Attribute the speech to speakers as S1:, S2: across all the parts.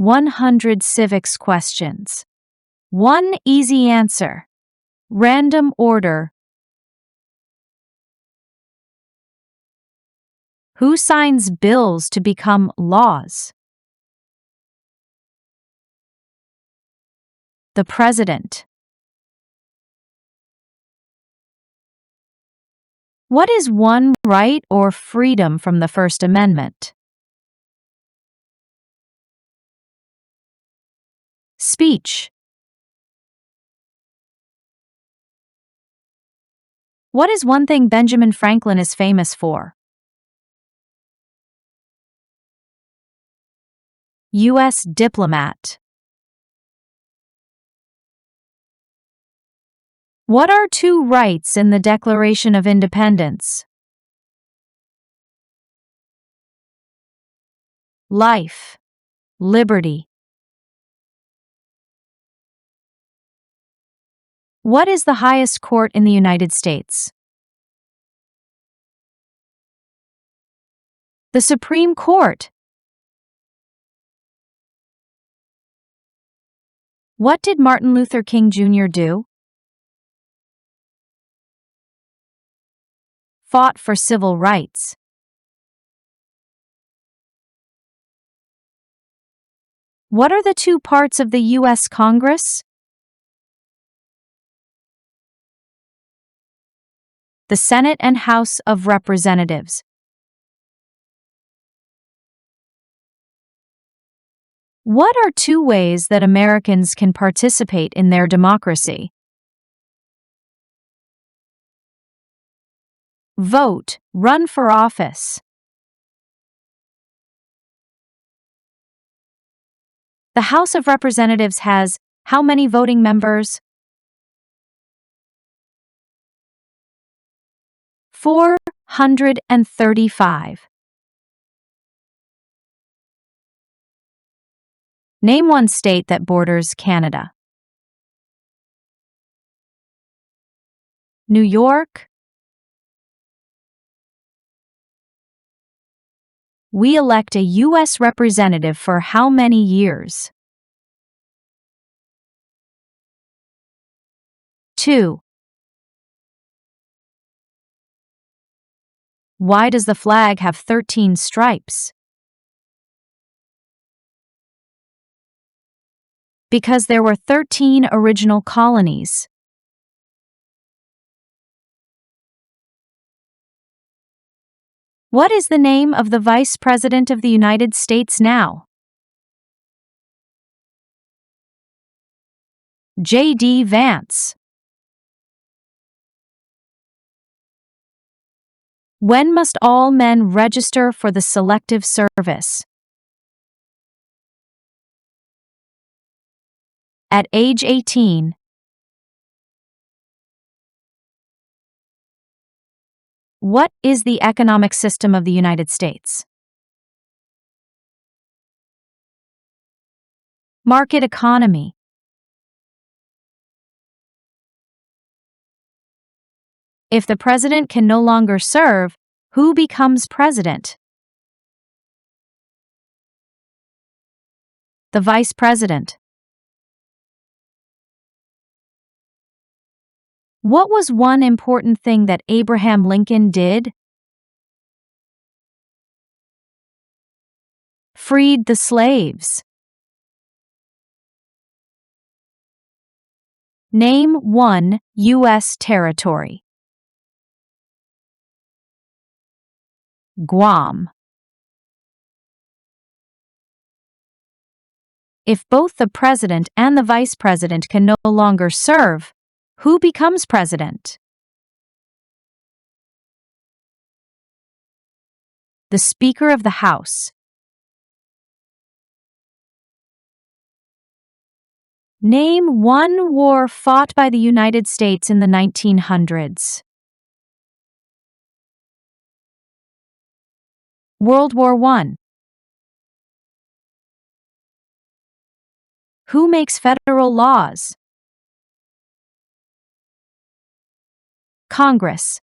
S1: 100 civics questions. 1 easy answer. Random order. Who signs bills to become laws? The President. What is one right or freedom from the First Amendment? Speech. What is one thing Benjamin Franklin is famous for? U.S. diplomat. What are 2 rights in the Declaration of Independence? Life. Liberty. What is the highest court in the United States? The Supreme Court. What did Martin Luther King Jr. do? Fought for civil rights. What are the 2 parts of the U.S. Congress? The Senate and House of Representatives. What are 2 ways that Americans can participate in their democracy? Vote, run for office. The House of Representatives has how many voting members? 435. Name one state that borders Canada. New York. We elect a U.S. representative for how many years? 2. Why does the flag have 13 stripes? Because there were 13 original colonies. What is the name of the Vice President of the United States now? J.D. Vance. When must all men register for the Selective Service? At age 18. What is the economic system of the United States? Market economy. If the president can no longer serve, who becomes president? The vice president. What was one important thing that Abraham Lincoln did? Freed the slaves. Name one U.S. territory. Guam. If both the president and the vice president can no longer serve, who becomes president? The Speaker of the House. Name one war fought by the United States in the 1900s. World War I. Who makes federal laws? Congress.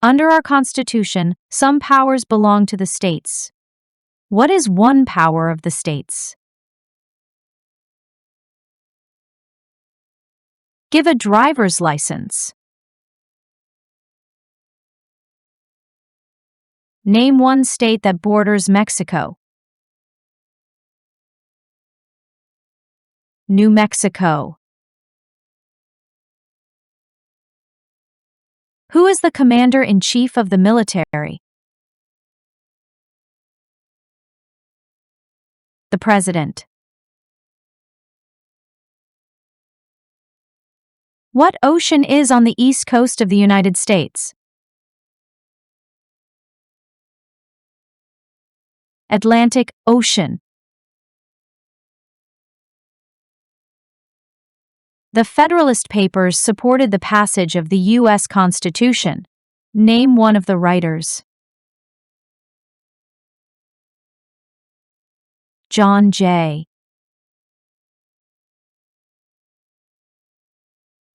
S1: Under our Constitution, some powers belong to the states. What is one power of the states? Give a driver's license. Name one state that borders Mexico. New Mexico. Who is the commander-in-chief of the military? The president. What ocean is on the east coast of the United States? Atlantic Ocean. The Federalist Papers supported the passage of the U.S. Constitution. Name one of the writers. John Jay.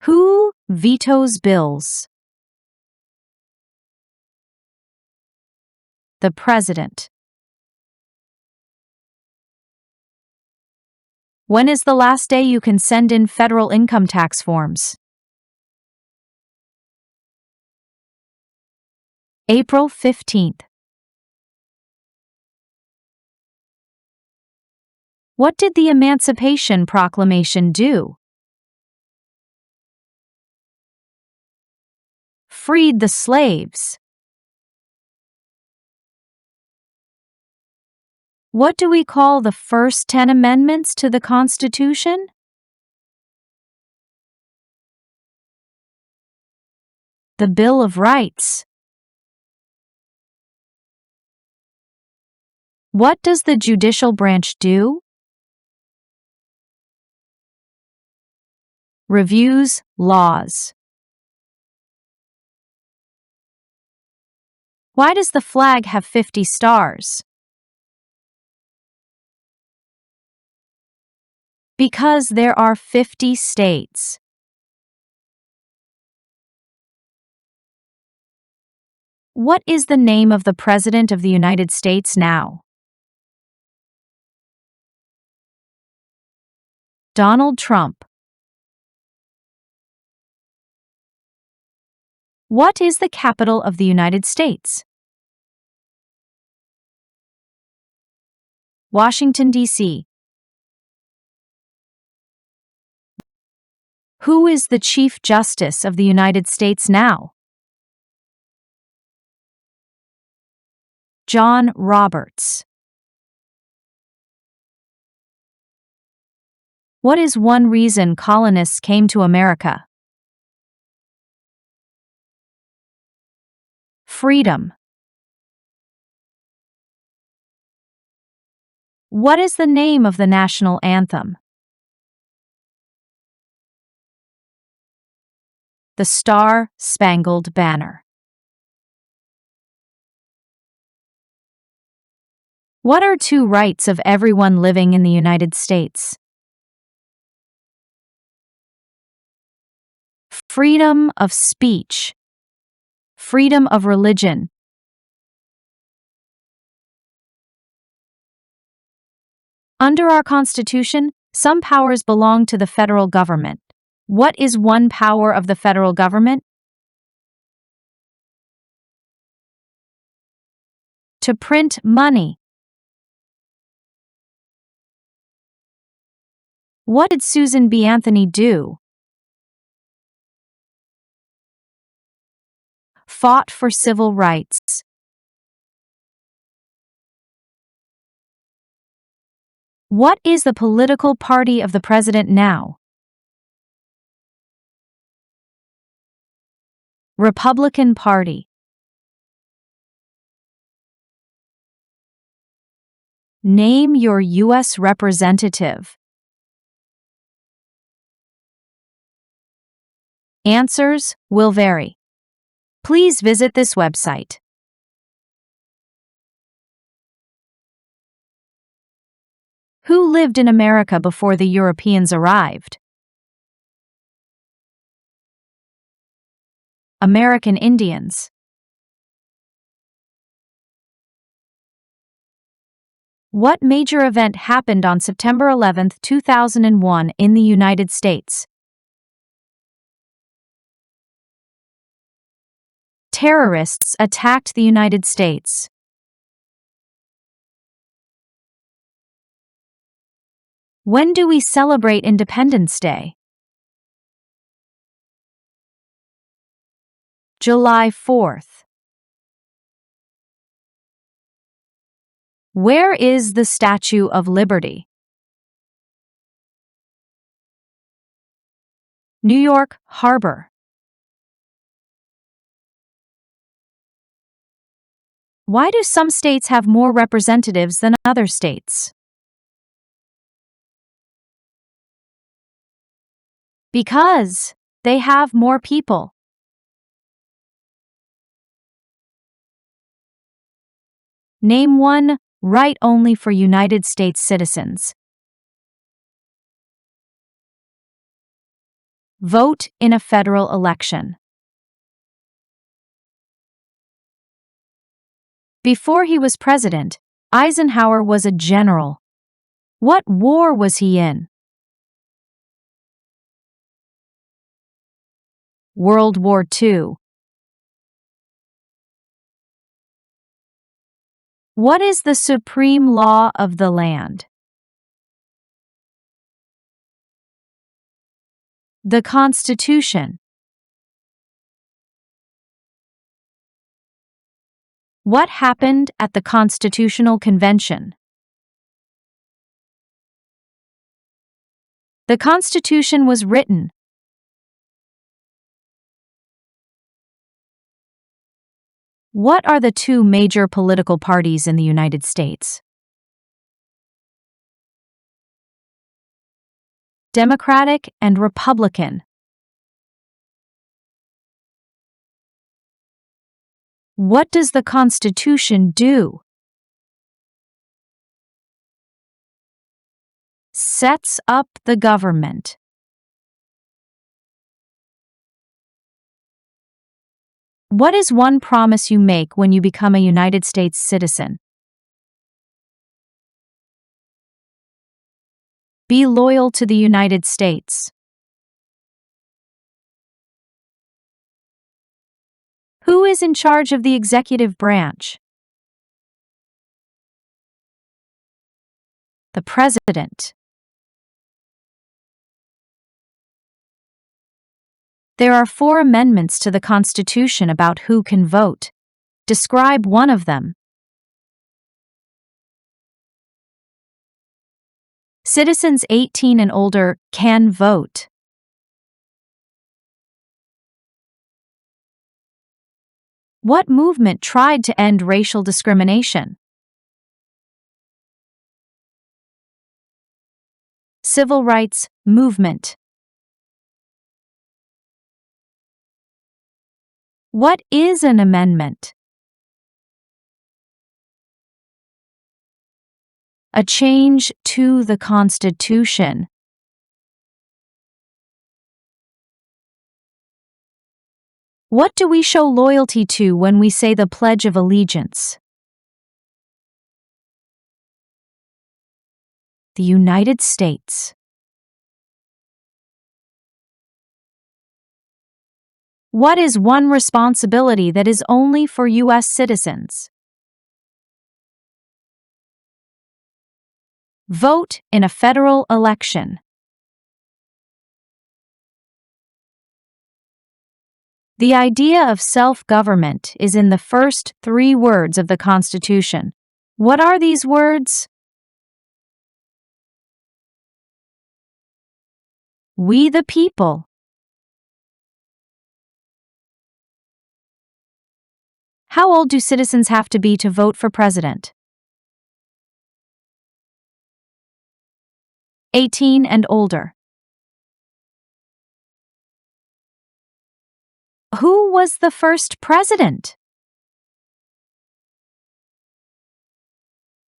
S1: Who vetoes bills? The president. When is the last day you can send in federal income tax forms? April 15th. What did the Emancipation Proclamation do? Freed the slaves. What do we call the first 10 amendments to the Constitution? The Bill of Rights. What does the judicial branch do? Reviews laws. Why does the flag have 50 stars? Because there are 50 states. What is the name of the President of the United States now? Donald Trump. What is the capital of the United States? Washington, D.C. Who is the Chief Justice of the United States now? John Roberts. What is one reason colonists came to America? Freedom. What is the name of the national anthem? The Star-Spangled Banner. What are two rights of everyone living in the United States? Freedom of speech. Freedom of religion. Under our Constitution, some powers belong to the federal government. What is one power of the federal government? To print money. What did Susan B. Anthony do? Fought for civil rights. What is the political party of the president now? Republican Party. Name your U.S. representative. Answers will vary. Please visit this website. Who lived in America before the Europeans arrived? American Indians. What major event happened on September 11, 2001 in the United States? Terrorists attacked the United States. When do we celebrate Independence Day? July 4th. Where is the Statue of Liberty? New York Harbor. Why do some states have more representatives than other states? Because they have more people. Name one right only for United States citizens. Vote in a federal election. Before he was president, Eisenhower was a general. What war was he in? World War II. What is the supreme law of the land? The Constitution. What happened at the Constitutional Convention? The Constitution was written. What are the two major political parties in the United States? Democratic and Republican. What does the Constitution do? Sets up the government. What is one promise you make when you become a United States citizen? Be loyal to the United States. Who is in charge of the executive branch? The President. There are 4 amendments to the Constitution about who can vote. Describe one of them. Citizens 18 and older can vote. What movement tried to end racial discrimination? Civil rights movement. What is an amendment? A change to the Constitution. What do we show loyalty to when we say the Pledge of Allegiance? The United States. What is one responsibility that is only for U.S. citizens? Vote in a federal election. The idea of self-government is in the first 3 words of the Constitution. What are these words? We the people. How old do citizens have to be to vote for president? 18 and older. Who was the first president?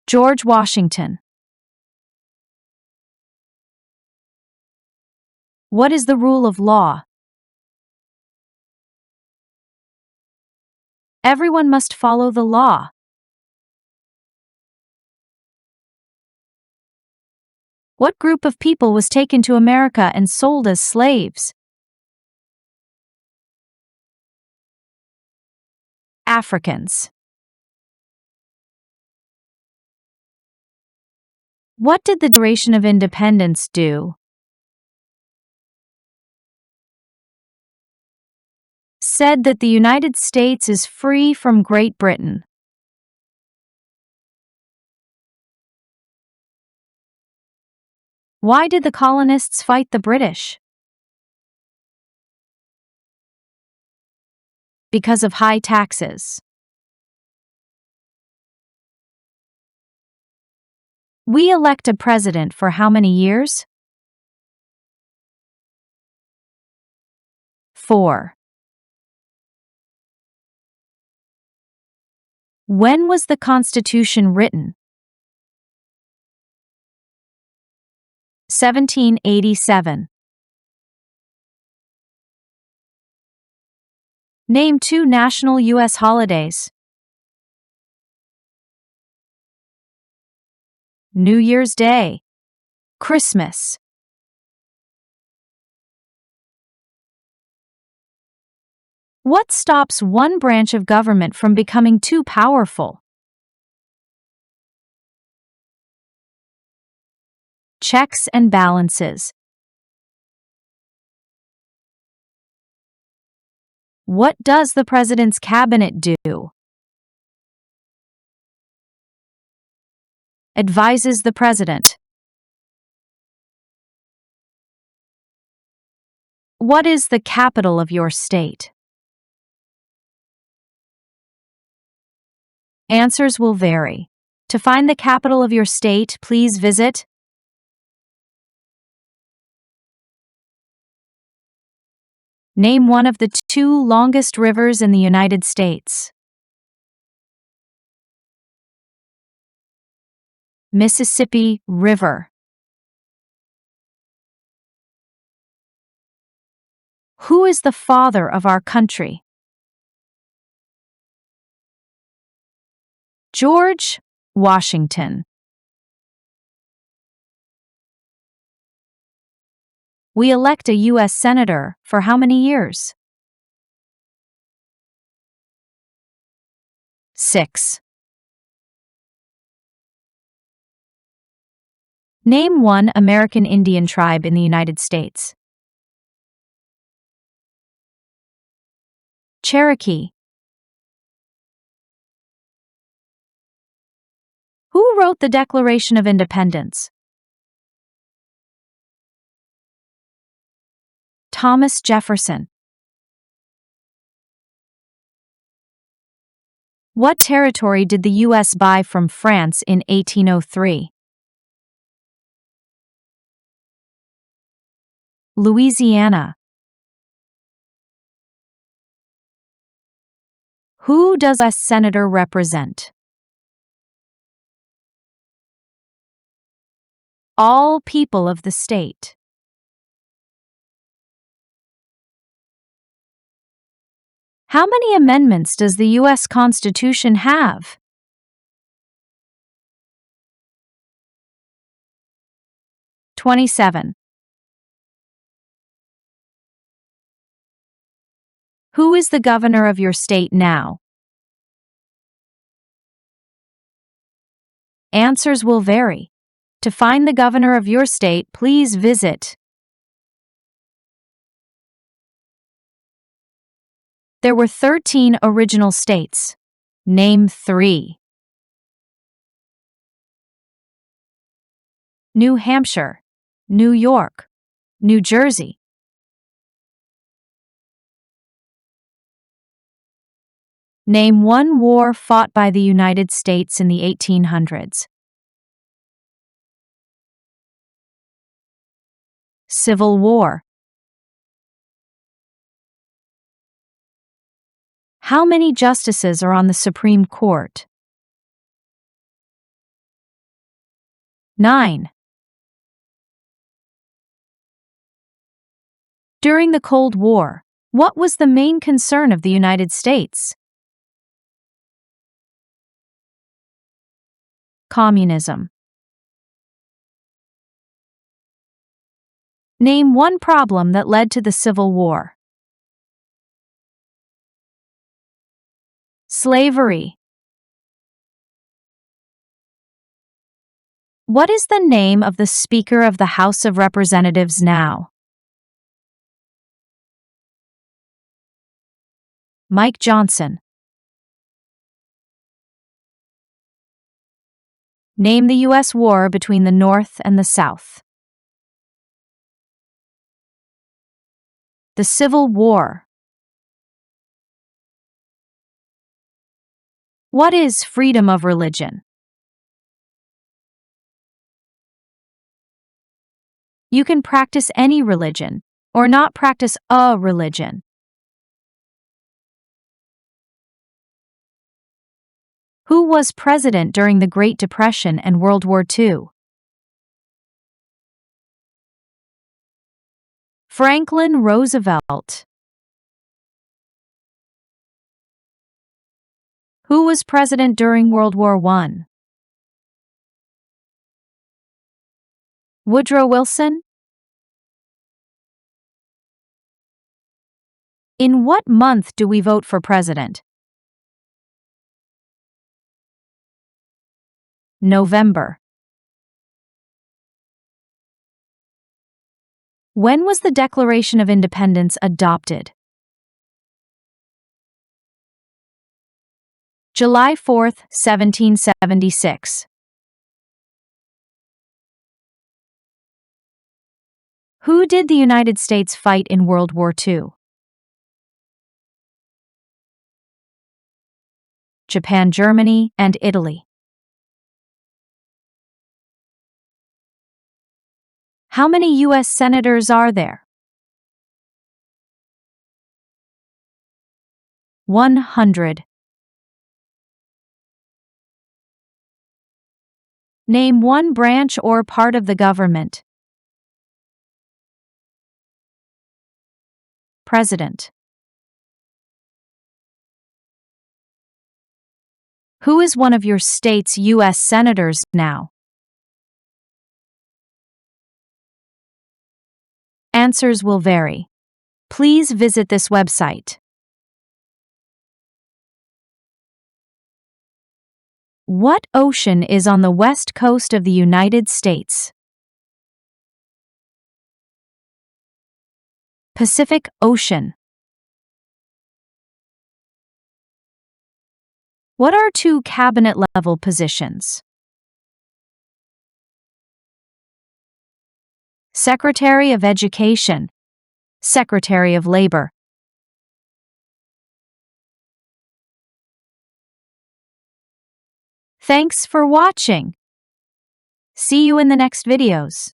S1: George Washington. What is the rule of law? Everyone must follow the law. What group of people was taken to America and sold as slaves? Africans. What did the Declaration of Independence do? Said that the United States is free from Great Britain. Why did the colonists fight the British? Because of high taxes. We elect a president for how many years? 4. When was the Constitution written? 1787. Name 2 national U.S. holidays. New Year's Day. Christmas. What stops one branch of government from becoming too powerful? Checks and balances. What does the president's cabinet do? Advises the president. What is the capital of your state? Answers will vary. To find the capital of your state, please visit Name one of the 2 longest rivers in the United States. Mississippi River. Who is the father of our country? George Washington. We elect a U.S. Senator for how many years? 6. Name one American Indian tribe in the United States. Cherokee. Who wrote the Declaration of Independence? Thomas Jefferson. What territory did the U.S. buy from France in 1803? Louisiana. Who does a senator represent? All people of the state. How many amendments does the U.S. Constitution have? 27. Who is the governor of your state now? Answers will vary. To find the governor of your state, please visit. There were 13 original states. Name 3. New Hampshire, New York, New Jersey. Name one war fought by the United States in the 1800s. Civil War. How many justices are on the Supreme Court? 9. During the Cold War, what was the main concern of the United States? Communism. Name one problem that led to the Civil War. Slavery. What is the name of the Speaker of the House of Representatives now? Mike Johnson. Name the U.S. war between the North and the South. The Civil War. What is freedom of religion? You can practice any religion, or not practice a religion. Who was president during the Great Depression and World War II? Franklin Roosevelt. Who was president during World War I? Woodrow Wilson. In what month do we vote for president? November. When was the Declaration of Independence adopted? July 4, 1776. Who did the United States fight in World War II? Japan, Germany, and Italy. How many U.S. senators are there? 100. Name one branch or part of the government. President. Who is one of your state's U.S. senators now? Answers will vary. Please visit this website. What ocean is on the west coast of the United States? Pacific Ocean. What are two cabinet-level positions? Secretary of Education, Secretary of Labor. Thanks for watching. See you in the next videos.